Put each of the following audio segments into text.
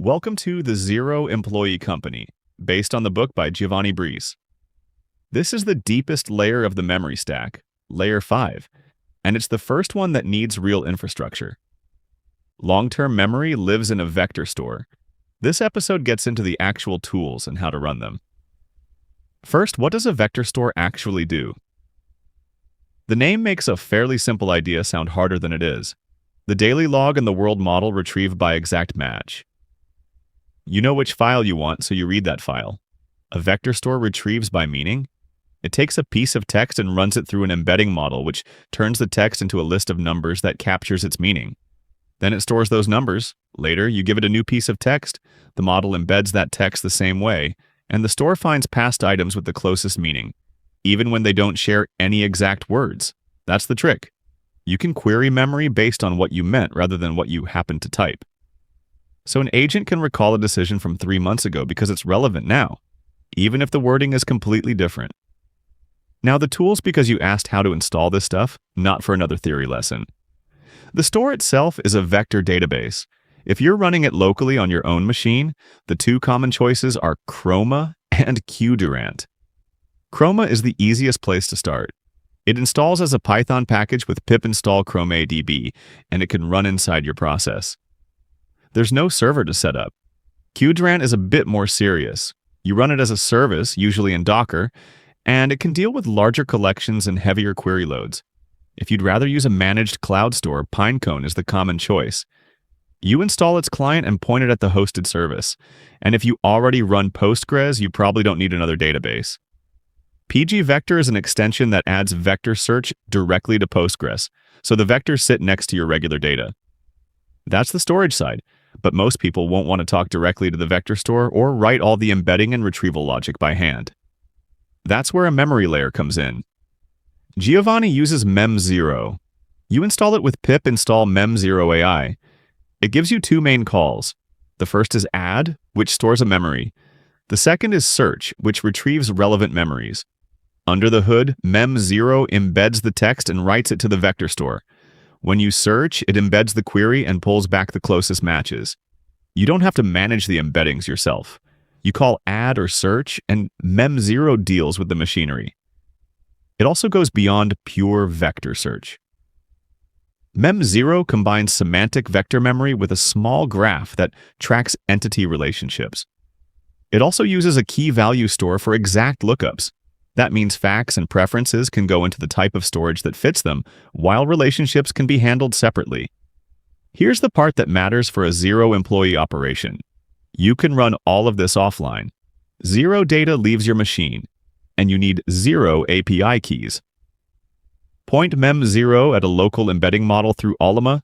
Welcome to the Zero Employee Company, based on the book by Giovanni Brees. This is the deepest layer of the memory stack, layer 5, and it's the first one that needs real infrastructure. Long-term memory lives in a vector store. This episode gets into the actual tools and how to run them. First, what does a vector store actually do? The name makes a fairly simple idea sound harder than it is. The daily log and the world model retrieve by exact match. You know which file you want, so you read that file. A vector store retrieves by meaning. It takes a piece of text and runs it through an embedding model, which turns the text into a list of numbers that captures its meaning. Then it stores those numbers. Later, you give it a new piece of text. The model embeds that text the same way, and the store finds past items with the closest meaning, even when they don't share any exact words. That's the trick. You can query memory based on what you meant rather than what you happened to type. So an agent can recall a decision from 3 months ago because it's relevant now, even if the wording is completely different. Now the tool's because you asked how to install this stuff, not for another theory lesson. The store itself is a vector database. If you're running it locally on your own machine, the two common choices are Chroma and qdrant. Chroma is the easiest place to start. It installs as a Python package with pip install chromadb, and it can run inside your process. There's no server to set up. Qdrant is a bit more serious. You run it as a service, usually in Docker, and it can deal with larger collections and heavier query loads. If you'd rather use a managed cloud store, Pinecone is the common choice. You install its client and point it at the hosted service. And if you already run Postgres, you probably don't need another database. pgvector is an extension that adds vector search directly to Postgres, so the vectors sit next to your regular data. That's the storage side, but most people won't want to talk directly to the vector store or write all the embedding and retrieval logic by hand. That's where a memory layer comes in. Giovanni uses Mem0. You install it with pip install Mem0 AI. It gives you two main calls. The first is add, which stores a memory. The second is search, which retrieves relevant memories. Under the hood, Mem0 embeds the text and writes it to the vector store. When you search, it embeds the query and pulls back the closest matches. You don't have to manage the embeddings yourself. You call add or search, and Mem0 deals with the machinery. It also goes beyond pure vector search. Mem0 combines semantic vector memory with a small graph that tracks entity relationships. It also uses a key value store for exact lookups. That means facts and preferences can go into the type of storage that fits them, while relationships can be handled separately. Here's the part that matters for a zero-employee operation. You can run all of this offline. Zero data leaves your machine, and you need 0 API keys. Point Mem0 at a local embedding model through Ollama,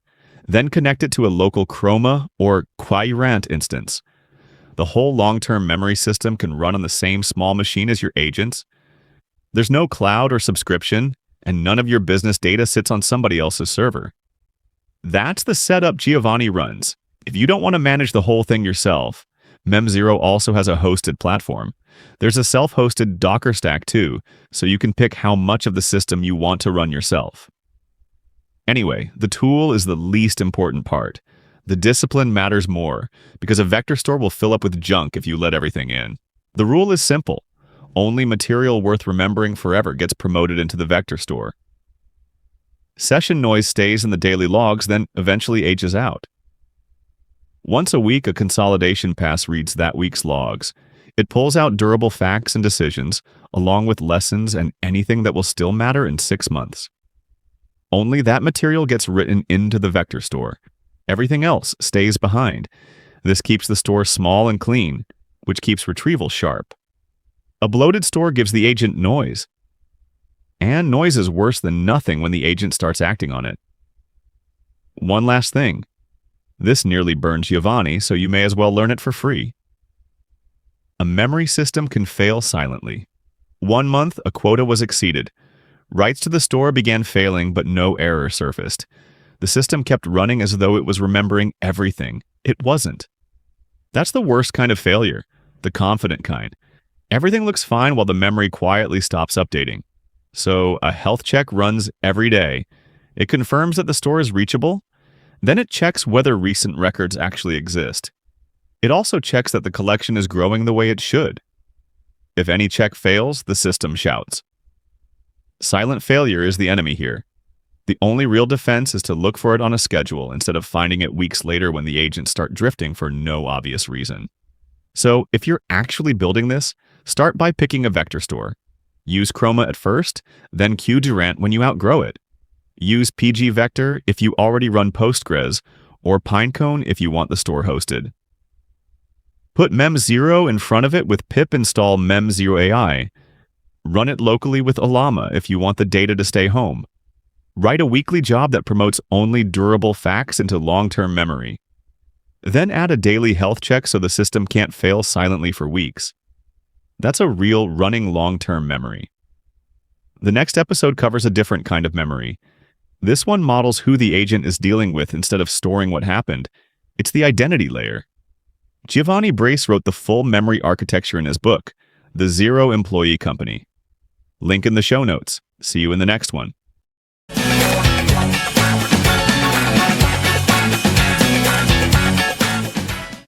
then connect it to a local Chroma or qdrant instance. The whole long-term memory system can run on the same small machine as your agents. There's no cloud or subscription, and none of your business data sits on somebody else's server. That's the setup Giovanni runs. If you don't want to manage the whole thing yourself, Mem0 also has a hosted platform. There's a self-hosted Docker stack too, so you can pick how much of the system you want to run yourself. Anyway, the tool is the least important part. The discipline matters more, because a vector store will fill up with junk if you let everything in. The rule is simple. Only material worth remembering forever gets promoted into the vector store. Session noise stays in the daily logs, then eventually ages out. Once a week, a consolidation pass reads that week's logs. It pulls out durable facts and decisions, along with lessons and anything that will still matter in 6 months. Only that material gets written into the vector store. Everything else stays behind. This keeps the store small and clean, which keeps retrieval sharp. A bloated store gives the agent noise. And noise is worse than nothing when the agent starts acting on it. One last thing. This nearly burned Giovanni, so you may as well learn it for free. A memory system can fail silently. 1 month, a quota was exceeded. Writes to the store began failing, but no error surfaced. The system kept running as though it was remembering everything. It wasn't. That's the worst kind of failure, the confident kind. Everything looks fine while the memory quietly stops updating. So a health check runs every day. It confirms that the store is reachable. Then it checks whether recent records actually exist. It also checks that the collection is growing the way it should. If any check fails, the system shouts. Silent failure is the enemy here. The only real defense is to look for it on a schedule instead of finding it weeks later when the agents start drifting for no obvious reason. So, if you're actually building this, start by picking a vector store. Use Chroma at first, then qdrant when you outgrow it. Use pgvector if you already run Postgres, or pinecone if you want the store hosted. Put Mem0 in front of it with pip install Mem0 AI. Run it locally with Ollama if you want the data to stay home. Write a weekly job that promotes only durable facts into long-term memory. Then add a daily health check so the system can't fail silently for weeks. That's a real running long-term memory. The next episode covers a different kind of memory. This one models who the agent is dealing with instead of storing what happened. It's the identity layer. Giovanni Brees wrote the full memory architecture in his book, The Zero Employee Company. Link in the show notes. See you in the next one.